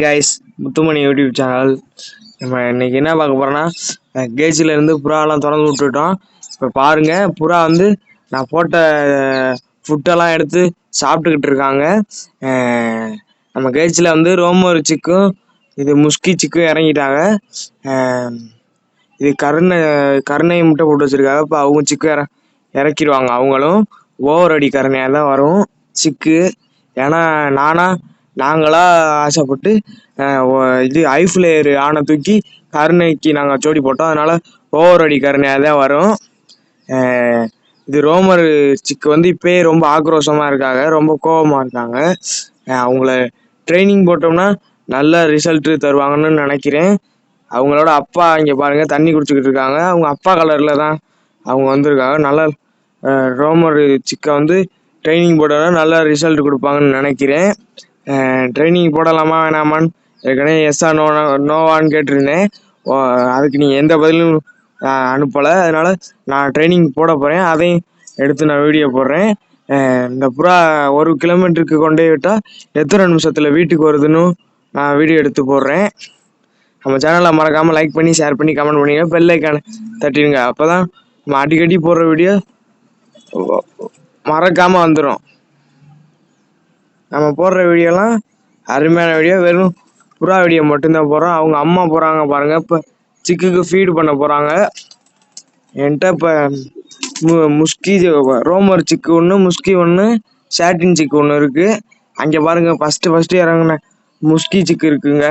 Guys, முத்துமணி YouTube channel. நம்ம இன்னைக்கு என்ன பார்க்க போறோம்னா, கேஜில இருந்து புறாலாம் திறந்து விட்டுட்டோம். இப்போ பாருங்க, புறா வந்து நான் போட்ட ஃபுட்டெல்லாம் எடுத்து சாப்பிட்டுக்கிட்டு இருக்காங்க. நம்ம கேஜில் வந்து ரோமர் சிக்கும் இது முஸ்கி சிக்கும் இறங்கிட்டாங்க. இது கருணை முட்டை போட்டு வச்சிருக்காங்க. இப்போ அவங்க சிக்கு இறக்கிடுவாங்க. அவங்களும் ஓவர் அடி கருணையாக தான் வரும் சிக்கு. ஏன்னா நாங்களா ஆசைப்பட்டு இது ஐஃப்ளேயர் ஆனை தூக்கி கருணைக்கு நாங்கள் ஜோடி போட்டோம். அதனால ஓவர் அடி கருணையாக தான் வரும். இது ரோமர் சிக்கு வந்து இப்பயே ரொம்ப ஆக்ரோஷமாக இருக்காங்க, ரொம்ப கோபமாக இருக்காங்க. அவங்கள ட்ரைனிங் போட்டோம்னா நல்ல ரிசல்ட்டு தருவாங்கன்னு நினைக்கிறேன். அவங்களோட அப்பா இங்கே பாருங்கள் தண்ணி குடிச்சிக்கிட்டு இருக்காங்க. அவங்க அப்பா கலரில் தான் அவங்க வந்திருக்காங்க. நல்லா ரோமர் சிக்கை வந்து ட்ரைனிங் போட்டோம்னா நல்ல ரிசல்ட் கொடுப்பாங்கன்னு நினைக்கிறேன். ட்ரைனிங் போடலாமா வேணாமான்னு ஏற்கனவே எஸ்ஸா நோவான்னு கேட்டிருந்தேன். அதுக்கு நீங்கள் எந்த பதிலும் அனுப்பலை. அதனால் நான் ட்ரைனிங் போட போகிறேன். அதையும் எடுத்து நான் வீடியோ போடுறேன். இந்த புறா 1 கிலோமீட்டருக்கு கொண்டே விட்டால் எத்தனை நிமிஷத்தில் வீட்டுக்கு வருதுன்னு நான் வீடியோ எடுத்து போடுறேன். நம்ம சேனலை மறக்காமல் லைக் பண்ணி ஷேர் பண்ணி கமெண்ட் பண்ணிங்க, பெல் ஐக்கானை தட்டிடுங்க. அப்போ தான் நம்ம அடிக்கடி போடுற வீடியோ மறக்காமல் வந்துடும். நம்ம போடுற வீடியோலாம் அருமையான வீடியோ, வெறும் புறா வீடியோ மட்டும்தான் போடுறோம். அவங்க அம்மா போகிறாங்க பாருங்கள், இப்போ சிக்குக்கு ஃபீடு பண்ண போகிறாங்க. என்கிட்ட இப்போ முஸ்கி ரோமர் சிக்கு ஒன்று, முஸ்கி ஒன்று, சாட்டின் சிக்கு ஒன்று இருக்குது. அங்கே பாருங்கள், ஃபஸ்ட்டு இறங்குன முஸ்கி சிக்கு இருக்குங்க.